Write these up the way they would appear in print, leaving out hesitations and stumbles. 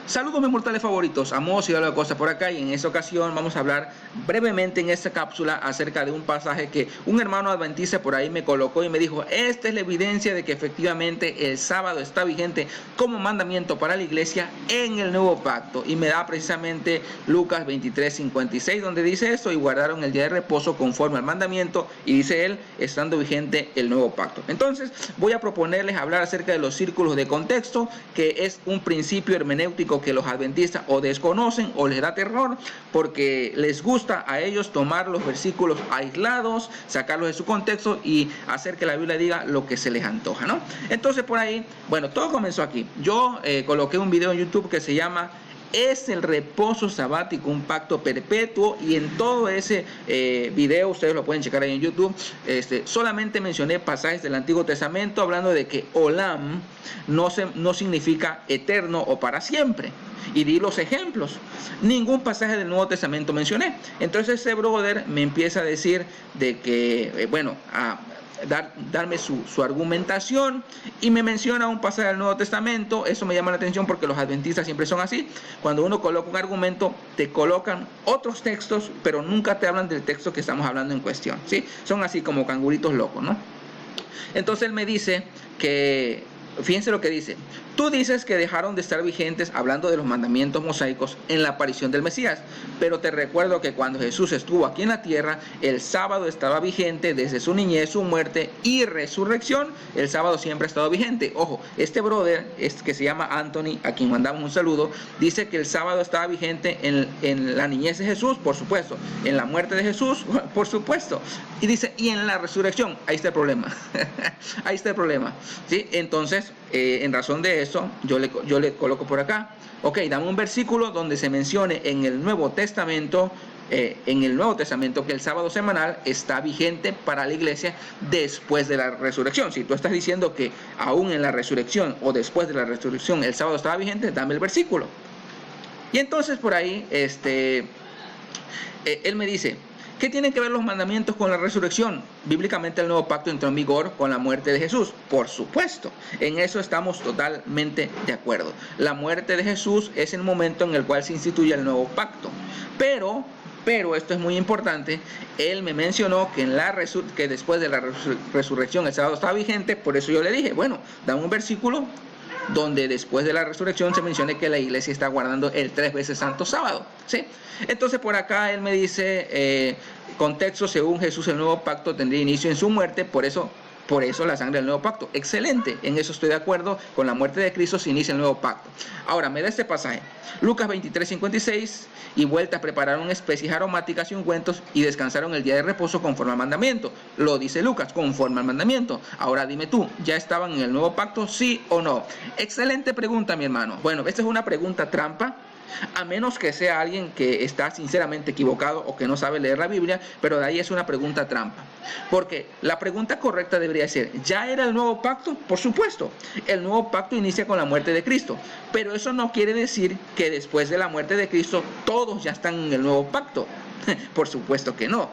Saludos mis mortales favoritos, Amos y algo de cosas por acá, y en esta ocasión vamos a hablar brevemente en esta cápsula acerca de un pasaje que un hermano adventista por ahí me colocó y me dijo: esta es la evidencia de que efectivamente el sábado está vigente como mandamiento para la iglesia en el nuevo pacto, y me da precisamente Lucas 23:56, donde dice esto: y guardaron el día de reposo conforme al mandamiento, y dice él, estando vigente el nuevo pacto. Entonces voy a proponerles hablar acerca de los círculos de contexto, que es un principio hermenéutico que los adventistas o desconocen o les da terror, porque les gusta a ellos tomar los versículos aislados, sacarlos de su contexto y hacer que la Biblia diga lo que se les antoja, ¿no? Entonces por ahí, bueno, todo comenzó aquí. Yo coloqué un video en YouTube que se llama ¿Es el reposo sabático un pacto perpetuo? Y en todo ese video, ustedes lo pueden checar ahí en YouTube, solamente mencioné pasajes del Antiguo Testamento hablando de que Olam no significa eterno o para siempre. Y di los ejemplos. Ningún pasaje del Nuevo Testamento mencioné. Entonces ese brother me empieza a decir de que, darme su argumentación, y me menciona un pasaje del Nuevo Testamento. Eso me llama la atención porque los adventistas siempre son así. Cuando uno coloca un argumento, te colocan otros textos, pero nunca te hablan del texto que estamos hablando en cuestión, ¿sí? Son así como canguritos locos, ¿no? Entonces él me dice que, fíjense lo que dice: tú dices que dejaron de estar vigentes, hablando de los mandamientos mosaicos, en la aparición del Mesías, pero te recuerdo que cuando Jesús estuvo aquí en la tierra, el sábado estaba vigente desde su niñez, su muerte y resurrección. El sábado siempre ha estado vigente. Ojo, este brother, que se llama Anthony, a quien mandamos un saludo, dice que el sábado estaba vigente en la niñez de Jesús, por supuesto, en la muerte de Jesús, por supuesto, y dice, y en la resurrección. Ahí está el problema. Ahí está el problema, ¿sí? Entonces, en razón de eso, yo le coloco por acá: ok, dame un versículo donde se mencione en el Nuevo Testamento, que el sábado semanal está vigente para la iglesia después de la resurrección. Si tú estás diciendo que aún en la resurrección o después de la resurrección el sábado estaba vigente, dame el versículo. Y entonces por ahí, él me dice: ¿qué tienen que ver los mandamientos con la resurrección? Bíblicamente el nuevo pacto entró en vigor con la muerte de Jesús. Por supuesto, en eso estamos totalmente de acuerdo. La muerte de Jesús es el momento en el cual se instituye el nuevo pacto. Pero esto es muy importante: él me mencionó que después de la resurrección el sábado estaba vigente. Por eso yo le dije, bueno, dame un versículo donde después de la resurrección se mencione que la iglesia está guardando el 3 veces santo sábado, ¿sí? Entonces por acá él me dice, contexto: según Jesús el nuevo pacto tendría inicio en su muerte, por eso la sangre del nuevo pacto. Excelente, en eso estoy de acuerdo. Con la muerte de Cristo se inicia el nuevo pacto. Ahora me da este pasaje, Lucas 23:56: y vueltas prepararon especies aromáticas y ungüentos y descansaron el día de reposo conforme al mandamiento. Lo dice Lucas, conforme al mandamiento. Ahora dime tú, ¿ya estaban en el nuevo pacto, sí o no? Excelente pregunta, mi hermano. Bueno, esta es una pregunta trampa, a menos que sea alguien que está sinceramente equivocado o que no sabe leer la Biblia, pero de ahí es una pregunta trampa. Porque la pregunta correcta debería ser: ¿ya era el nuevo pacto? Por supuesto, el nuevo pacto inicia con la muerte de Cristo, pero eso no quiere decir que después de la muerte de Cristo todos ya están en el nuevo pacto. Por supuesto que no.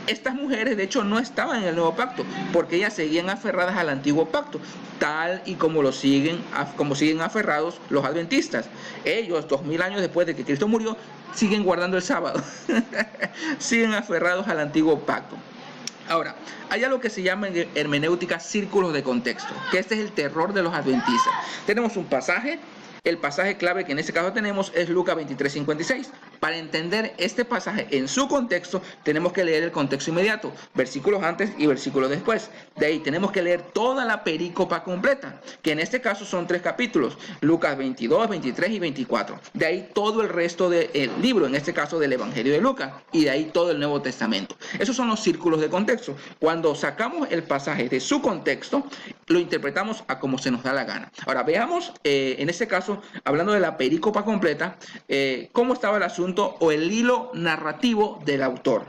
Estas mujeres de hecho no estaban en el nuevo pacto, porque ellas seguían aferradas al antiguo pacto, tal y como siguen aferrados los adventistas. Ellos, 2000 años después de que Cristo murió, siguen guardando el sábado. Siguen aferrados al antiguo pacto. Ahora, hay algo que se llama en hermenéutica círculos de contexto, que este es el terror de los adventistas. Tenemos un pasaje. El pasaje clave que en este caso tenemos es Lucas 23:56. Para entender este pasaje en su contexto, tenemos que leer el contexto inmediato, versículos antes y versículos después. De ahí tenemos que leer toda la perícopa completa, que en este caso son 3 capítulos, Lucas 22, 23 y 24. De ahí todo el resto del libro, en este caso del Evangelio de Lucas, y de ahí todo el Nuevo Testamento. Esos son los círculos de contexto. Cuando sacamos el pasaje de su contexto, lo interpretamos a como se nos da la gana. Ahora veamos, en este caso, hablando de la perícopa completa, cómo estaba el asunto o el hilo narrativo del autor.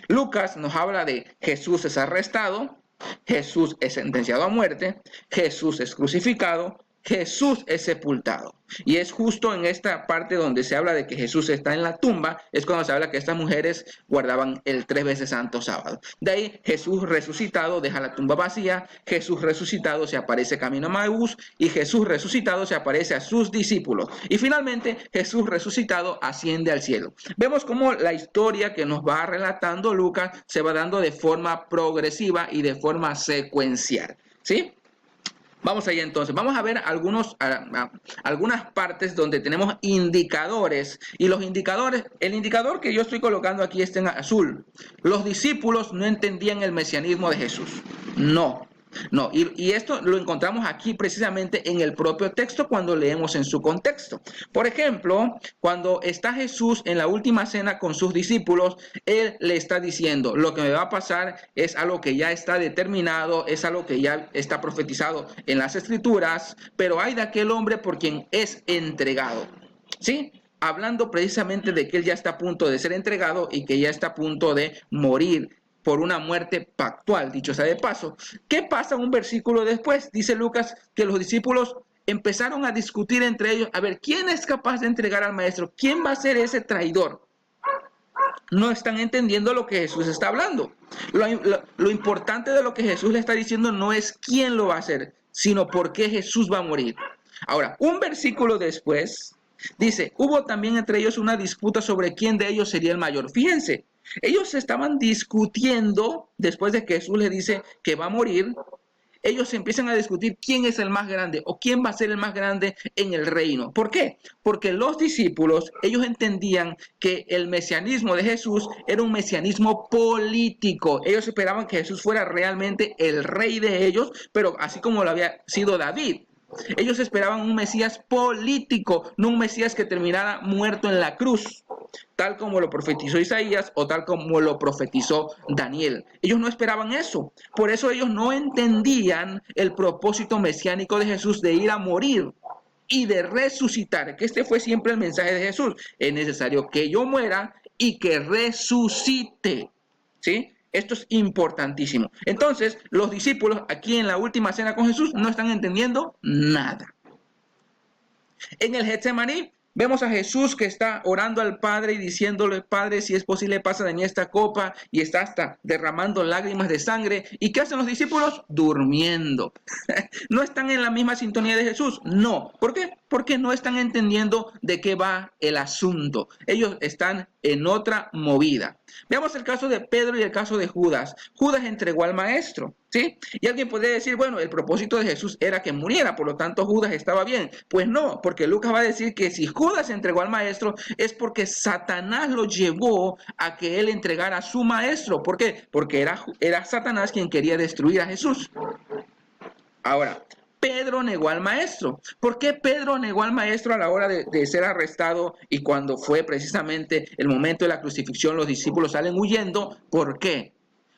Lucas nos habla de Jesús es arrestado, Jesús es sentenciado a muerte, Jesús es crucificado, Jesús es sepultado. Y es justo en esta parte donde se habla de que Jesús está en la tumba, es cuando se habla que estas mujeres guardaban el 3 veces santo sábado. De ahí Jesús resucitado deja la tumba vacía, Jesús resucitado se aparece camino a Maús y Jesús resucitado se aparece a sus discípulos. Y finalmente Jesús resucitado asciende al cielo. Vemos cómo la historia que nos va relatando Lucas se va dando de forma progresiva y de forma secuencial, ¿sí? Vamos allá entonces, vamos a ver algunas partes donde tenemos indicadores y los indicadores, el indicador que yo estoy colocando aquí está en azul. Los discípulos no entendían el mesianismo de Jesús, no. Y esto lo encontramos aquí precisamente en el propio texto cuando leemos en su contexto. Por ejemplo, cuando está Jesús en la última cena con sus discípulos, Él le está diciendo, lo que me va a pasar es algo que ya está determinado, es algo que ya está profetizado en las Escrituras, pero hay de aquel hombre por quien es entregado, ¿sí? Hablando precisamente de que Él ya está a punto de ser entregado y que ya está a punto de morir por una muerte pactual, dicho sea de paso. ¿Qué pasa un versículo después? Dice Lucas que los discípulos empezaron a discutir entre ellos, a ver, ¿quién es capaz de entregar al maestro? ¿Quién va a ser ese traidor? No están entendiendo lo que Jesús está hablando. Lo importante de lo que Jesús le está diciendo no es quién lo va a hacer, sino por qué Jesús va a morir. Ahora, un versículo después dice, hubo también entre ellos una disputa sobre quién de ellos sería el mayor. Fíjense, ellos estaban discutiendo después de que Jesús les dice que va a morir. Ellos empiezan a discutir quién es el más grande o quién va a ser el más grande en el reino. ¿Por qué? Porque los discípulos, ellos entendían que el mesianismo de Jesús era un mesianismo político. Ellos esperaban que Jesús fuera realmente el rey de ellos, pero así como lo había sido David. Ellos esperaban un Mesías político, no un Mesías que terminara muerto en la cruz, tal como lo profetizó Isaías o tal como lo profetizó Daniel. Ellos no esperaban eso. Por eso ellos no entendían el propósito mesiánico de Jesús de ir a morir y de resucitar, que este fue siempre el mensaje de Jesús. Es necesario que yo muera y que resucite, ¿sí? Esto es importantísimo. Entonces, los discípulos aquí en la última cena con Jesús no están entendiendo nada. En el Getsemaní vemos a Jesús que está orando al Padre y diciéndole, Padre, si es posible, pasa de mí esta copa, y está hasta derramando lágrimas de sangre. ¿Y qué hacen los discípulos? Durmiendo. ¿No están en la misma sintonía de Jesús? No. ¿Por qué? Porque no están entendiendo de qué va el asunto. Ellos están en otra movida. Veamos el caso de Pedro y el caso de Judas. Judas entregó al maestro, ¿sí? Y alguien podría decir, bueno, el propósito de Jesús era que muriera, por lo tanto Judas estaba bien. Pues no, porque Lucas va a decir que si Judas entregó al maestro es porque Satanás lo llevó a que él entregara a su maestro. ¿Por qué? Porque era Satanás quien quería destruir a Jesús. Ahora, Pedro negó al maestro. ¿Por qué Pedro negó al maestro a la hora de ser arrestado y cuando fue precisamente el momento de la crucifixión los discípulos salen huyendo? ¿Por qué?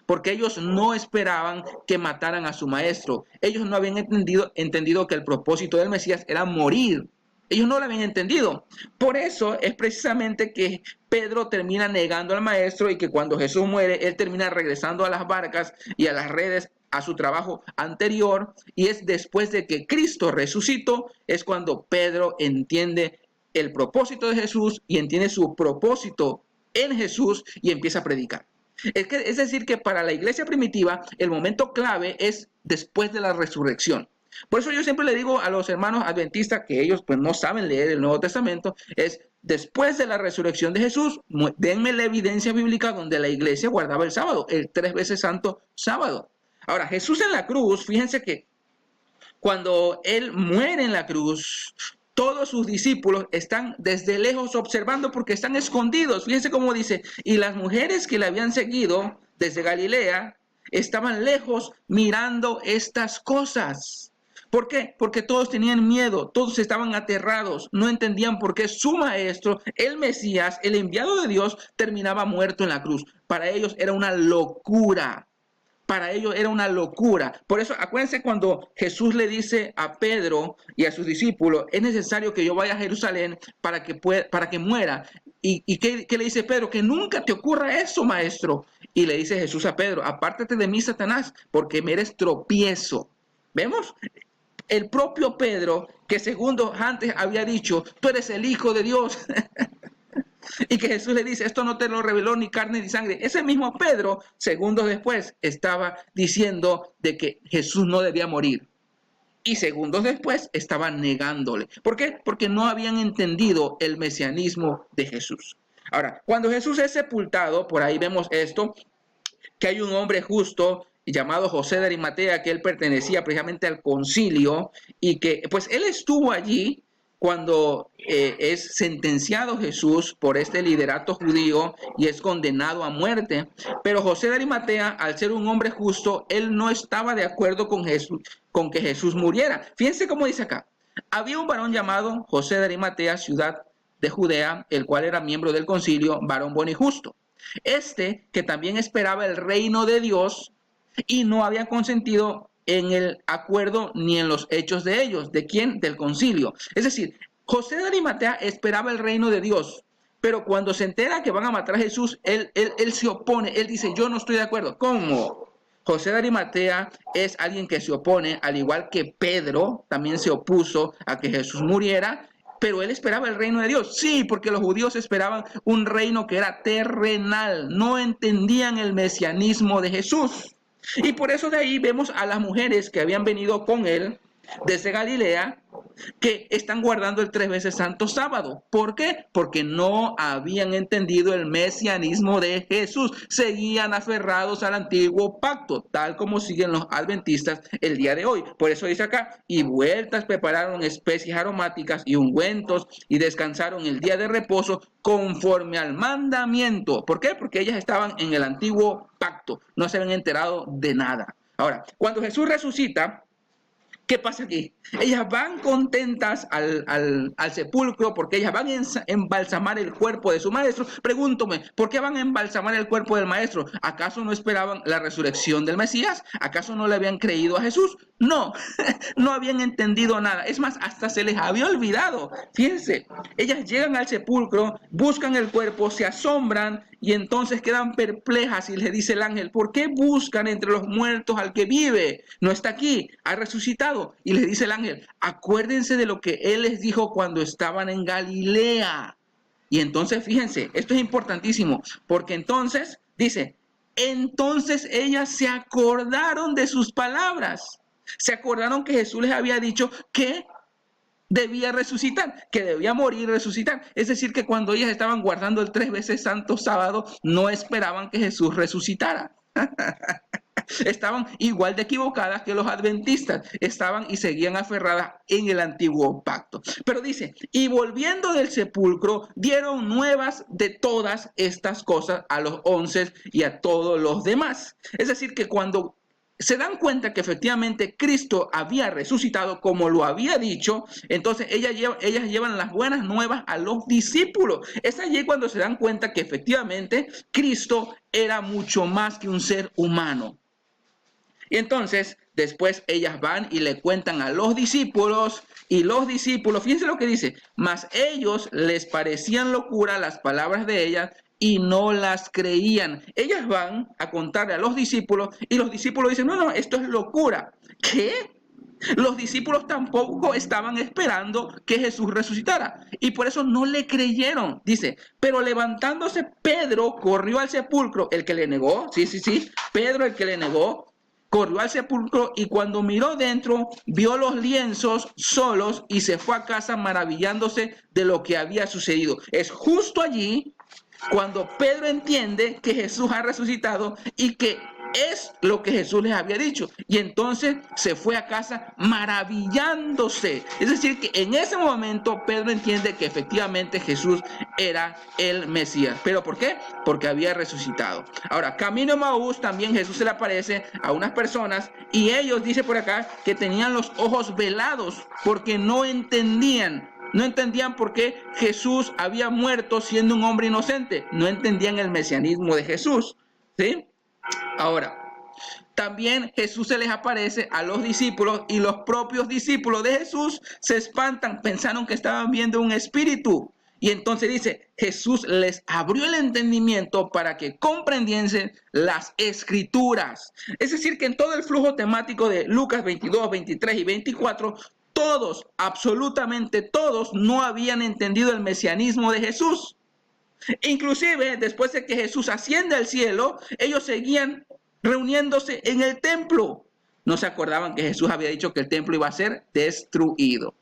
Porque ellos no esperaban que mataran a su maestro. Ellos no habían entendido que el propósito del Mesías era morir. Ellos no lo habían entendido. Por eso es precisamente que Pedro termina negando al maestro y que cuando Jesús muere, él termina regresando a las barcas y a las redes a su trabajo anterior, y es después de que Cristo resucitó, es cuando Pedro entiende el propósito de Jesús y entiende su propósito en Jesús y empieza a predicar. Es decir, que para la iglesia primitiva el momento clave es después de la resurrección. Por eso yo siempre le digo a los hermanos adventistas que ellos pues no saben leer el Nuevo Testamento, es después de la resurrección de Jesús, denme la evidencia bíblica donde la iglesia guardaba el sábado, el 3 veces santo sábado. Ahora, Jesús en la cruz, fíjense que cuando Él muere en la cruz, todos sus discípulos están desde lejos observando porque están escondidos. Fíjense cómo dice, y las mujeres que le habían seguido desde Galilea estaban lejos mirando estas cosas. ¿Por qué? Porque todos tenían miedo, todos estaban aterrados, no entendían por qué su maestro, el Mesías, el enviado de Dios, terminaba muerto en la cruz. Para ellos era una locura. Para ellos era una locura. Por eso, acuérdense cuando Jesús le dice a Pedro y a sus discípulos, es necesario que yo vaya a Jerusalén para que muera. ¿Y qué le dice Pedro? Que nunca te ocurra eso, maestro. Y le dice Jesús a Pedro, apártate de mí, Satanás, porque me eres tropiezo. ¿Vemos? El propio Pedro, que segundos antes había dicho, tú eres el Hijo de Dios. Y que Jesús le dice, esto no te lo reveló ni carne ni sangre. Ese mismo Pedro, segundos después, estaba diciendo de que Jesús no debía morir. Y segundos después estaba negándole. ¿Por qué? Porque no habían entendido el mesianismo de Jesús. Ahora, cuando Jesús es sepultado, por ahí vemos esto, que hay un hombre justo llamado José de Arimatea, que él pertenecía precisamente al concilio y que pues él estuvo allí cuando es sentenciado Jesús por este liderato judío y es condenado a muerte. Pero José de Arimatea, al ser un hombre justo, él no estaba de acuerdo con Jesús, con que Jesús muriera. Fíjense cómo dice acá. Había un varón llamado José de Arimatea, ciudad de Judea, el cual era miembro del concilio, varón bueno y justo. Este, que también esperaba el reino de Dios y no había consentido en el acuerdo ni en los hechos de ellos. ¿De quién? Del concilio. Es decir, José de Arimatea esperaba el reino de Dios, pero cuando se entera que van a matar a Jesús, él se opone. Él dice, yo no estoy de acuerdo. ¿Cómo? José de Arimatea es alguien que se opone, al igual que Pedro también se opuso a que Jesús muriera, pero él esperaba el reino de Dios. Sí, porque los judíos esperaban un reino que era terrenal. No entendían el mesianismo de Jesús. Y por eso de ahí vemos a las mujeres que habían venido con él desde Galilea, que están guardando el 3 veces santo sábado. ¿Por qué? Porque no habían entendido el mesianismo de Jesús. Seguían aferrados al antiguo pacto, tal como siguen los adventistas el día de hoy. Por eso dice acá, y vueltas prepararon especies aromáticas y ungüentos y descansaron el día de reposo conforme al mandamiento. ¿Por qué? Porque ellas estaban en el antiguo pacto, no se habían enterado de nada. Ahora, cuando Jesús resucita, ¿qué pasa aquí? Ellas van contentas al sepulcro porque ellas van a embalsamar el cuerpo de su maestro. Pregúntame, ¿por qué van a embalsamar el cuerpo del maestro? ¿Acaso no esperaban la resurrección del Mesías? ¿Acaso no le habían creído a Jesús? No, no habían entendido nada. Es más, hasta se les había olvidado. Fíjense, ellas llegan al sepulcro, buscan el cuerpo, se asombran y entonces quedan perplejas y les dice el ángel, ¿por qué buscan entre los muertos al que vive? No está aquí, ha resucitado. Y les dice el ángel, acuérdense de lo que él les dijo cuando estaban en Galilea. Y entonces fíjense, esto es importantísimo, porque entonces dice, entonces ellas se acordaron de sus palabras. Se acordaron que Jesús les había dicho que debía resucitar, que debía morir y resucitar. Es decir, que cuando ellas estaban guardando el 3 veces santo sábado, no esperaban que Jesús resucitara. Estaban igual de equivocadas que los adventistas, estaban y seguían aferradas en el antiguo pacto. Pero dice, y volviendo del sepulcro, dieron nuevas de todas estas cosas a los 11 y a todos los demás. Es decir, que cuando se dan cuenta que efectivamente Cristo había resucitado como lo había dicho, entonces ellas llevan las buenas nuevas a los discípulos. Es allí cuando se dan cuenta que efectivamente Cristo era mucho más que un ser humano. Y entonces después ellas van y le cuentan a los discípulos, y los discípulos, fíjense lo que dice, mas ellos les parecían locura las palabras de ellas y no las creían. Ellas van a contarle a los discípulos y los discípulos dicen, no, esto es locura. ¿Qué? Los discípulos tampoco estaban esperando que Jesús resucitara y por eso no le creyeron. Dice, pero levantándose Pedro corrió al sepulcro, el que le negó, sí, Pedro el que le negó, corrió al sepulcro y cuando miró dentro, vio los lienzos solos y se fue a casa maravillándose de lo que había sucedido. Es justo allí cuando Pedro entiende que Jesús ha resucitado y que es lo que Jesús les había dicho. Y entonces se fue a casa maravillándose. Es decir, que en ese momento Pedro entiende que efectivamente Jesús era el Mesías. ¿Pero por qué? Porque había resucitado. Ahora, camino a Maús también Jesús se le aparece a unas personas y ellos, dice por acá, que tenían los ojos velados porque no entendían por qué Jesús había muerto siendo un hombre inocente. No entendían el mesianismo de Jesús. ¿Sí? Ahora, también Jesús se les aparece a los discípulos y los propios discípulos de Jesús se espantan, pensaron que estaban viendo un espíritu. Y entonces dice, Jesús les abrió el entendimiento para que comprendiesen las escrituras. Es decir, que en todo el flujo temático de Lucas 22, 23 y 24, todos, absolutamente todos, no habían entendido el mesianismo de Jesús. Inclusive, después de que Jesús asciende al cielo, ellos seguían reuniéndose en el templo. No se acordaban que Jesús había dicho que el templo iba a ser destruido.